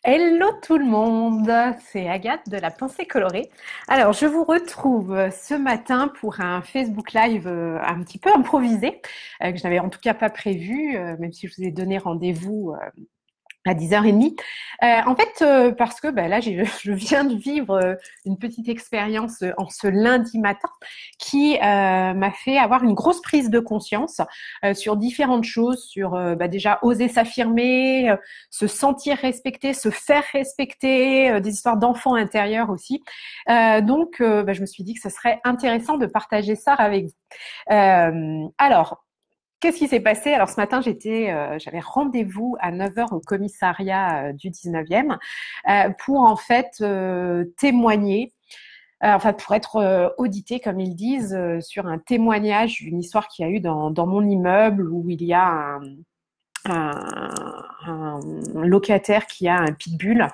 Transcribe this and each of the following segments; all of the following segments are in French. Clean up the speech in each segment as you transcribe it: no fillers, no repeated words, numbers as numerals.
Hello tout le monde, c'est Agathe de la Pensée Colorée. Alors, je vous retrouve ce matin pour un Facebook Live un petit peu improvisé, que je n'avais en tout cas pas prévu, même si je vous ai donné rendez-vous à 10h30. Parce que là, je viens de vivre une petite expérience en ce lundi matin qui m'a fait avoir une grosse prise de conscience sur différentes choses, sur déjà oser s'affirmer, se sentir respecté, se faire respecter, des histoires d'enfants intérieurs aussi. Je me suis dit que ce serait intéressant de partager ça avec vous. Qu'est-ce qui s'est passé? Alors ce matin, j'avais rendez-vous à 9h au commissariat du 19e pour en fait témoigner, pour être audité, comme ils disent, sur un témoignage d'une histoire qu'il y a eu dans mon immeuble où il y a un locataire qui a un pitbull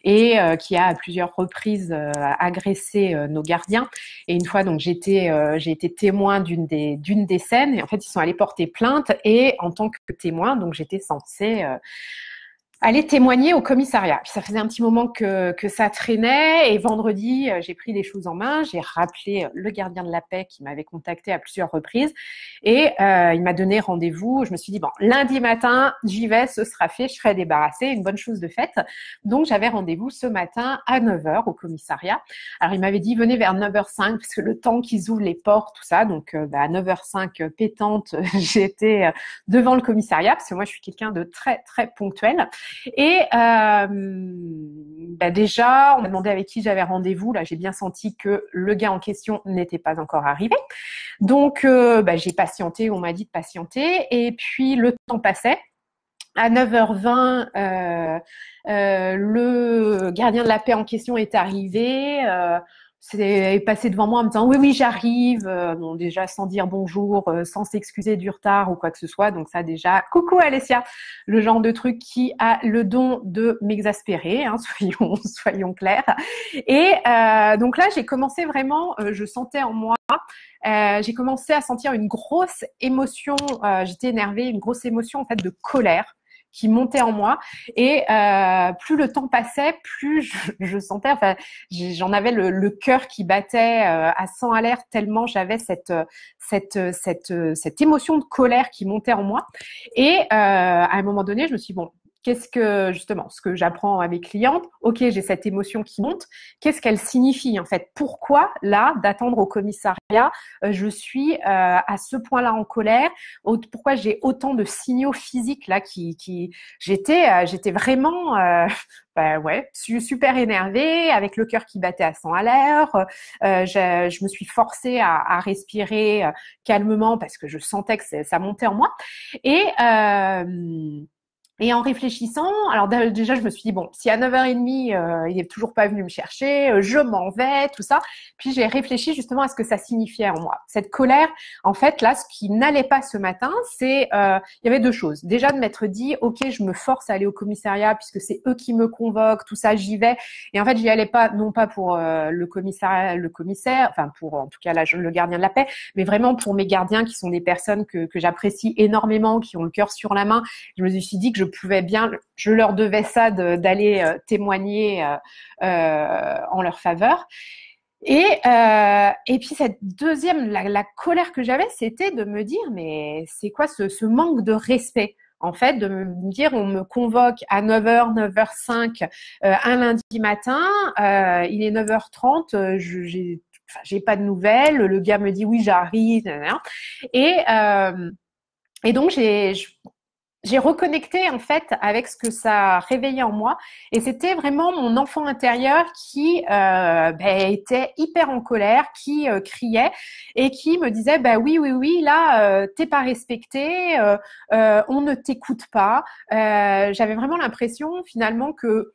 et qui a à plusieurs reprises agressé nos gardiens. Et une fois, donc, j'ai été témoin d'une des scènes. Et en fait, ils sont allés porter plainte. Et en tant que témoin, donc, j'étais censée aller témoigner au commissariat. Puis ça faisait un petit moment que ça traînait et vendredi, j'ai pris les choses en main. J'ai rappelé le gardien de la paix qui m'avait contacté à plusieurs reprises et il m'a donné rendez-vous. Je me suis dit, bon, lundi matin, j'y vais, ce sera fait, je serai débarrassée, une bonne chose de faite. Donc, j'avais rendez-vous ce matin à 9h au commissariat. Alors, il m'avait dit, venez vers 9h05 parce que le temps qu'ils ouvrent les portes, tout ça. Donc, à 9h05 pétante, j'étais devant le commissariat parce que moi, je suis quelqu'un de très, très ponctuel. Et déjà, on m'a demandé avec qui j'avais rendez-vous. Là, j'ai bien senti que le gars en question n'était pas encore arrivé. Donc, j'ai patienté. On m'a dit de patienter. Et puis, le temps passait. À 9h20, le gardien de la paix en question est arrivé. C'est passé devant moi en me disant oui j'arrive, bon déjà sans dire bonjour, sans s'excuser du retard ou quoi que ce soit. Donc ça déjà, coucou Alessia, le genre de truc qui a le don de m'exaspérer, hein, soyons clairs. Et donc là j'ai commencé vraiment, je sentais en moi, j'ai commencé à sentir une grosse émotion, j'étais énervée, une grosse émotion en fait de colère qui montait en moi et plus le temps passait, plus je sentais, j'en avais le cœur qui battait à 100 à l'air tellement j'avais cette émotion de colère qui montait en moi. Et à un moment donné, je me suis dit, bon, qu'est-ce que, justement, ce que j'apprends à mes clientes, ok, j'ai cette émotion qui monte, qu'est-ce qu'elle signifie en fait? Pourquoi là, d'attendre au commissariat, je suis à ce point-là en colère? Pourquoi j'ai autant de signaux physiques là j'étais vraiment super énervée, avec le cœur qui battait à 100 à l'heure. Je me suis forcée à respirer calmement parce que je sentais que ça montait en moi. Et et en réfléchissant, alors déjà, je me suis dit, bon, si à 9h30, il est toujours pas venu me chercher, je m'en vais, tout ça. Puis j'ai réfléchi justement à ce que ça signifiait en moi. Cette colère, en fait, là, ce qui n'allait pas ce matin, il y avait deux choses. Déjà, de m'être dit, ok, je me force à aller au commissariat puisque c'est eux qui me convoquent, tout ça, j'y vais. Et en fait, j'y allais pas, non pas pour le commissaire, enfin pour en tout cas là, le gardien de la paix, mais vraiment pour mes gardiens qui sont des personnes que j'apprécie énormément, qui ont le cœur sur la main. Je me suis dit que je leur devais ça d'aller témoigner en leur faveur. Et puis cette deuxième, la colère que j'avais, c'était de me dire, mais c'est quoi ce manque de respect? En fait, de me dire, on me convoque à 9h, 9h05 un lundi matin, il est 9h30, j'ai pas de nouvelles, le gars me dit oui, j'arrive, nanana. Et, euh, et donc, j'ai reconnecté en fait avec ce que ça réveillait en moi et c'était vraiment mon enfant intérieur qui était hyper en colère, qui criait et qui me disait oui là t'es pas respecté, on ne t'écoute pas. J'avais vraiment l'impression finalement que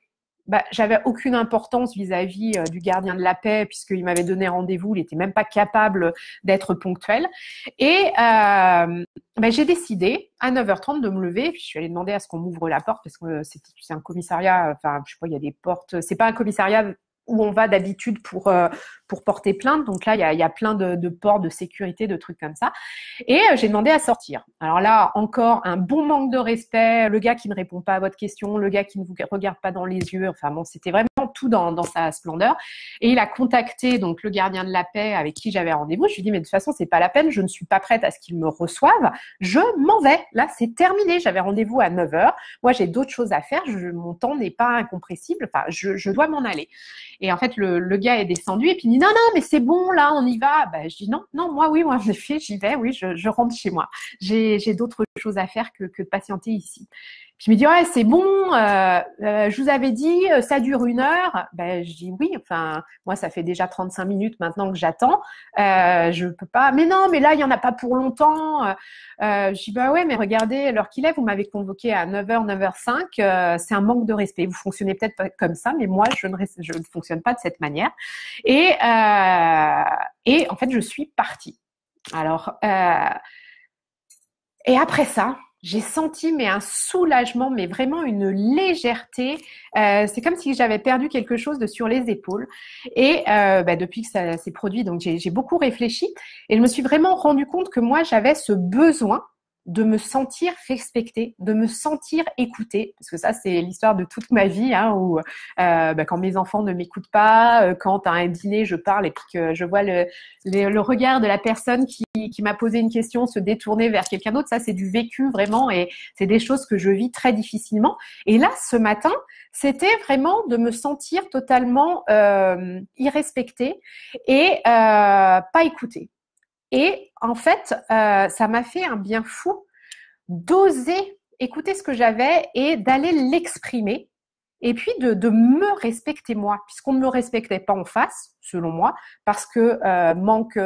j'avais aucune importance vis-à-vis du gardien de la paix puisqu'il m'avait donné rendez-vous, il était même pas capable d'être ponctuel. Et j'ai décidé à 9h30 de me lever, puis je suis allée demander à ce qu'on m'ouvre la porte parce que c'est un commissariat, enfin je sais pas, il y a des portes, c'est pas un commissariat où on va d'habitude pour porter plainte. Donc là, il y a plein de ports de sécurité, de trucs comme ça. Et j'ai demandé à sortir. Alors là, encore un bon manque de respect. Le gars qui ne répond pas à votre question, le gars qui ne vous regarde pas dans les yeux. Enfin bon, c'était vraiment tout dans sa splendeur. Et il a contacté donc le gardien de la paix avec qui j'avais rendez-vous. Je lui ai dit, mais de toute façon, c'est pas la peine. Je ne suis pas prête à ce qu'il me reçoive. Je m'en vais. Là, c'est terminé. J'avais rendez-vous à 9h. Moi, j'ai d'autres choses à faire. Mon temps n'est pas incompressible. Enfin, je dois m'en aller. Et en fait, le gars est descendu et puis il dit, non, mais c'est bon, là, on y va. Ben, je dis, non, moi, en effet, j'y vais. Oui, je rentre chez moi. J'ai d'autres choses à faire que de patienter ici. Puis il me dit, ouais, c'est bon, je vous avais dit, ça dure 1 heure. Ben, je dis oui, enfin, moi, ça fait déjà 35 minutes maintenant que j'attends. Je peux pas, mais non, mais là, il y en a pas pour longtemps. Je dis, bah ouais, mais regardez l'heure qu'il est, vous m'avez convoqué à 9h, 9h05. C'est un manque de respect. Vous fonctionnez peut-être pas comme ça, mais moi, je ne fonctionne pas de cette manière. Et en fait, je suis partie. Alors, et après ça, j'ai senti un soulagement, mais vraiment une légèreté. C'est comme si j'avais perdu quelque chose de sur les épaules. Et depuis que ça s'est produit, donc j'ai beaucoup réfléchi et je me suis vraiment rendu compte que moi j'avais ce besoin de me sentir respectée, de me sentir écoutée, parce que ça c'est l'histoire de toute ma vie, hein, où quand mes enfants ne m'écoutent pas, quand à un dîner je parle et puis que je vois le regard de la personne qui m'a posé une question se détourner vers quelqu'un d'autre, ça c'est du vécu vraiment et c'est des choses que je vis très difficilement. Et là ce matin, c'était vraiment de me sentir totalement irrespectée et pas écoutée. Et en fait, ça m'a fait un bien fou d'oser écouter ce que j'avais et d'aller l'exprimer. Et puis de me respecter moi, puisqu'on ne me respectait pas en face, selon moi, parce que manque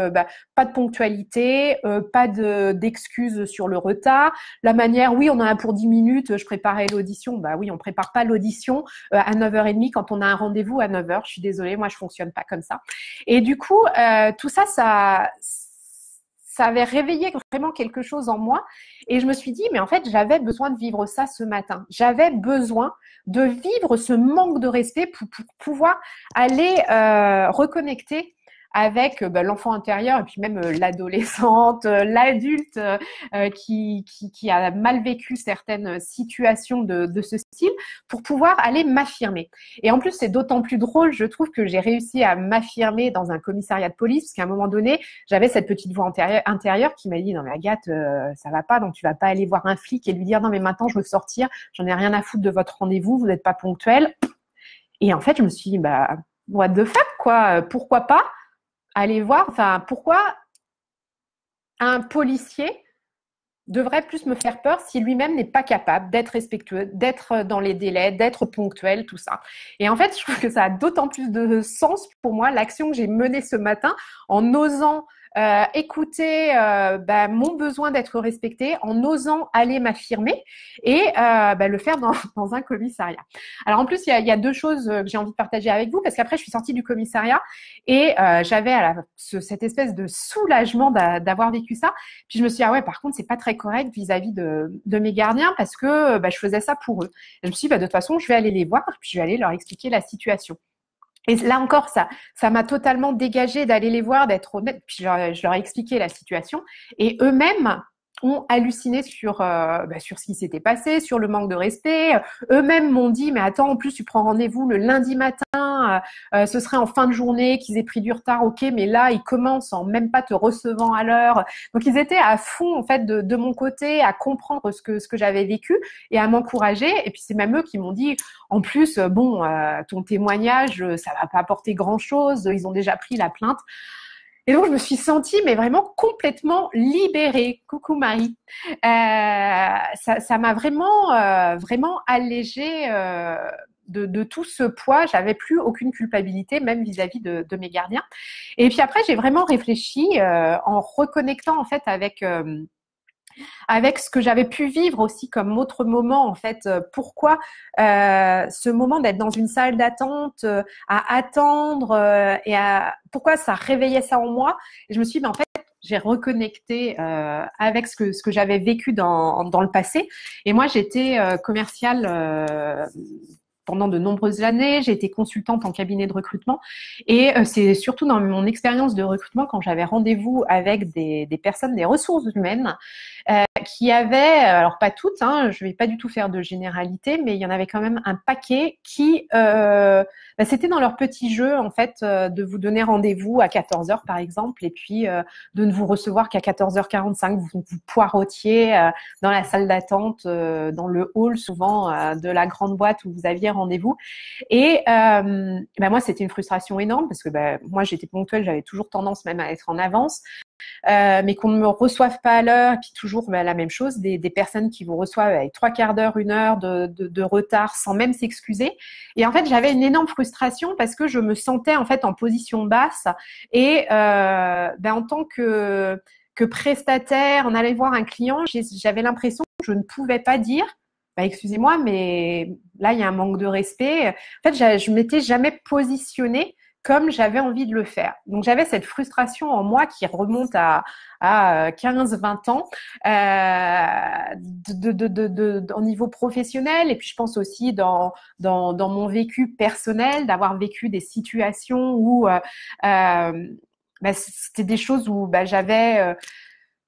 pas de ponctualité, pas d'excuses sur le retard. La manière, oui, on en a pour 10 minutes, je préparais l'audition. Bah oui, on prépare pas l'audition à 9h30 quand on a un rendez-vous à 9h. Je suis désolée, moi je fonctionne pas comme ça. Et du coup, tout ça avait réveillé vraiment quelque chose en moi et je me suis dit, mais en fait, j'avais besoin de vivre ça ce matin. J'avais besoin de vivre ce manque de respect pour pouvoir aller reconnecter avec l'enfant intérieur et puis même l'adolescente, l'adulte qui a mal vécu certaines situations de ce style pour pouvoir aller m'affirmer. Et en plus, c'est d'autant plus drôle, je trouve, que j'ai réussi à m'affirmer dans un commissariat de police parce qu'à un moment donné, j'avais cette petite voix intérieure qui m'a dit, non mais Agathe, ça va pas, donc tu vas pas aller voir un flic et lui dire, non mais maintenant je veux sortir, j'en ai rien à foutre de votre rendez-vous, vous n'êtes pas ponctuel. Et en fait, je me suis dit, what the fuck, quoi, pourquoi pas aller voir, enfin, pourquoi un policier devrait plus me faire peur si lui-même n'est pas capable d'être respectueux, d'être dans les délais, d'être ponctuel, tout ça. Et en fait, je trouve que ça a d'autant plus de sens pour moi, l'action que j'ai menée ce matin en osant écouter mon besoin d'être respectée, en osant aller m'affirmer et le faire dans un commissariat. Alors en plus, il y a deux choses que j'ai envie de partager avec vous parce qu'après, je suis sortie du commissariat et j'avais cette espèce de soulagement d'avoir vécu ça. Puis je me suis dit, ah ouais, par contre, c'est pas très correct vis-à-vis de mes gardiens parce que je faisais ça pour eux. Et je me suis dit, de toute façon, je vais aller les voir puis je vais aller leur expliquer la situation. Et là encore, ça m'a totalement dégagée d'aller les voir, d'être honnête. Puis je leur ai expliqué la situation. Et eux-mêmes ont halluciné sur ce qui s'était passé, sur le manque de respect. Eux-mêmes m'ont dit, mais attends, en plus, tu prends rendez-vous le lundi matin, ce serait en fin de journée qu'ils aient pris du retard, ok, mais là, ils commencent en même pas te recevant à l'heure. Donc, ils étaient à fond, en fait, de mon côté, à comprendre ce que j'avais vécu et à m'encourager. Et puis, c'est même eux qui m'ont dit, en plus, ton témoignage, ça va pas apporter grand-chose, ils ont déjà pris la plainte. Et donc, je me suis sentie, mais vraiment complètement libérée. Coucou Marie. Ça m'a vraiment allégée de tout ce poids. J'avais plus aucune culpabilité, même vis-à-vis de mes gardiens. Et puis après, j'ai vraiment réfléchi en reconnectant en fait avec ce que j'avais pu vivre aussi comme autre moment en fait. Pourquoi ce moment d'être dans une salle d'attente, à attendre pourquoi ça réveillait ça en moi. Et je me suis dit, en fait, j'ai reconnecté avec ce que j'avais vécu dans le passé. Et moi, j'étais commerciale pendant de nombreuses années. J'ai été consultante en cabinet de recrutement et c'est surtout dans mon expérience de recrutement quand j'avais rendez-vous avec des personnes des ressources humaines qui avaient, alors pas toutes, hein, je vais pas du tout faire de généralité, mais il y en avait quand même un paquet qui, c'était dans leur petit jeu en fait de vous donner rendez-vous à 14 heures par exemple et puis de ne vous recevoir qu'à 14h45, vous poireautiez dans la salle d'attente, dans le hall souvent de la grande boîte où vous aviez rendez-vous. Et moi, c'était une frustration énorme parce que moi, j'étais ponctuelle, j'avais toujours tendance même à être en avance. Mais qu'on ne me reçoive pas à l'heure, et puis toujours la même chose, des personnes qui vous reçoivent avec 3/4 d'heure, 1 heure de retard sans même s'excuser. Et en fait, j'avais une énorme frustration parce que je me sentais en fait en position basse et en tant que prestataire, on allait voir un client, j'avais l'impression que je ne pouvais pas dire excusez-moi, mais là, il y a un manque de respect. En fait, je m'étais jamais positionnée comme j'avais envie de le faire. Donc, j'avais cette frustration en moi qui remonte à 15-20 ans au niveau professionnel. Et puis, je pense aussi dans mon vécu personnel, d'avoir vécu des situations où c'était des choses où j'avais...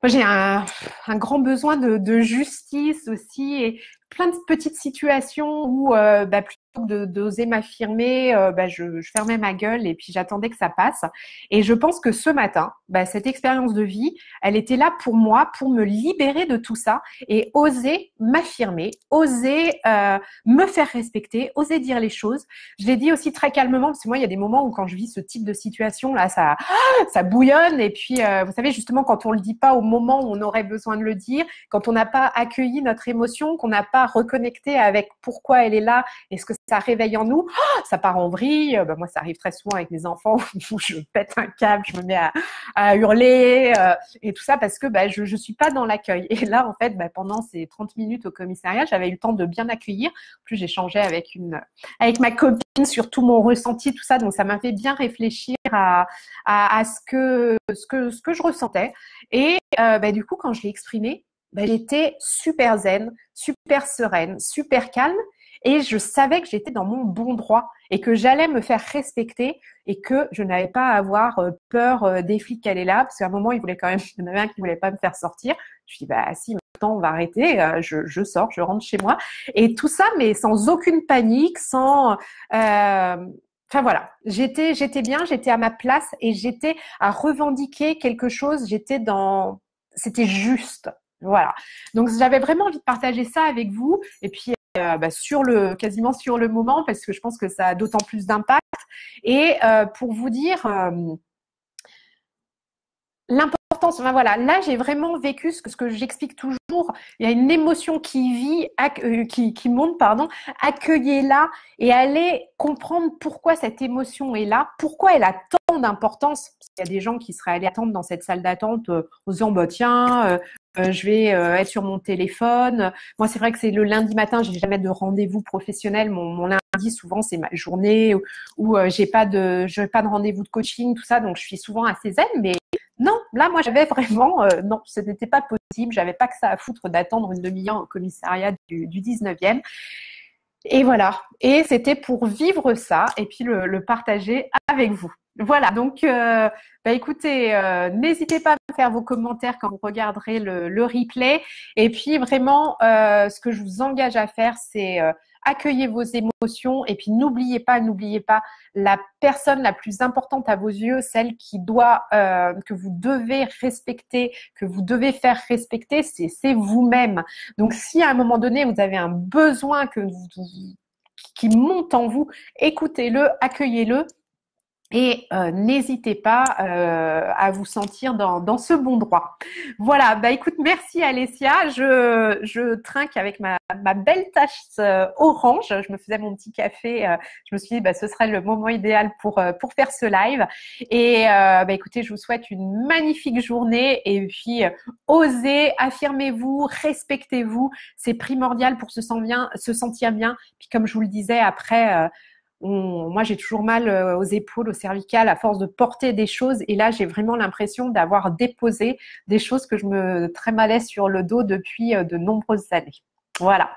moi, j'ai un grand besoin de justice aussi et plein de petites situations où plutôt que d'oser m'affirmer, je fermais ma gueule et puis j'attendais que ça passe. Et je pense que ce matin, cette expérience de vie, elle était là pour moi, pour me libérer de tout ça et oser m'affirmer, oser me faire respecter, oser dire les choses. Je l'ai dit aussi très calmement parce que moi, il y a des moments où quand je vis ce type de situation, là, ça bouillonne et puis vous savez justement quand on le dit pas au moment où on aurait besoin de le dire, quand on n'a pas accueilli notre émotion, qu'on n'a pas reconnecté avec pourquoi elle est là et ce que ça réveille en nous, ça part en vrille. Moi, ça arrive très souvent avec mes enfants où je pète un câble, je me mets à hurler et tout ça parce que je suis pas dans l'accueil. Et là, en fait, pendant ces 30 minutes au commissariat, j'avais eu le temps de bien accueillir. En plus, j'échangeais avec ma copine sur tout mon ressenti, tout ça, donc ça m'a fait bien réfléchir à ce que je ressentais. Et du coup, quand je l'ai exprimé, j'étais super zen, super sereine, super calme et je savais que j'étais dans mon bon droit et que j'allais me faire respecter et que je n'avais pas à avoir peur des flics qu'elle est là parce qu'à un moment, il y en avait un qui voulait pas me faire sortir. Je dis si, maintenant on va arrêter, je sors, je rentre chez moi et tout ça, mais sans aucune panique, sans enfin voilà, j'étais bien, j'étais à ma place et j'étais à revendiquer quelque chose, c'était juste. Voilà. Donc j'avais vraiment envie de partager ça avec vous et puis quasiment sur le moment parce que je pense que ça a d'autant plus d'impact et pour vous dire l'importance, voilà, là j'ai vraiment vécu ce que j'explique toujours, il y a une émotion qui vit, qui monte, accueillez-la et allez comprendre pourquoi cette émotion est là, pourquoi elle a tant d'importance. Il y a des gens qui seraient allés attendre dans cette salle d'attente en se disant tiens, je vais être sur mon téléphone. Moi, c'est vrai que c'est le lundi matin, j'ai jamais de rendez-vous professionnel. Mon lundi, souvent, c'est ma journée où j'ai pas de rendez-vous de coaching, tout ça. Donc, je suis souvent assez zen. Mais non, là, moi, j'avais vraiment non, ce n'était pas possible. J'avais pas que ça à foutre d'attendre une demi-heure au commissariat du 19e. Et voilà. Et c'était pour vivre ça et puis le partager avec vous. Voilà, donc écoutez, n'hésitez pas à me faire vos commentaires quand vous regarderez le replay. Et puis vraiment, ce que je vous engage à faire, c'est accueillir vos émotions et puis n'oubliez pas la personne la plus importante à vos yeux, celle que vous devez respecter, que vous devez faire respecter, c'est vous-même. Donc si à un moment donné vous avez un besoin qui monte en vous, écoutez-le, accueillez-le. Et n'hésitez pas à vous sentir dans ce bon droit. Voilà, écoute, merci Alessia. Je trinque avec ma belle tasse orange. Je me faisais mon petit café. Je me suis dit, ce serait le moment idéal pour faire ce live. Et écoutez, je vous souhaite une magnifique journée. Et puis, osez, affirmez-vous, respectez-vous. C'est primordial pour se sentir bien. Puis comme je vous le disais, après... moi, j'ai toujours mal aux épaules, au cervical, à force de porter des choses. Et là, j'ai vraiment l'impression d'avoir déposé des choses que je me trémalais sur le dos depuis de nombreuses années. Voilà.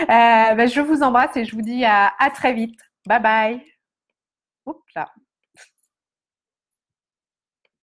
Je vous embrasse et je vous dis à très vite. Bye bye. Oups là.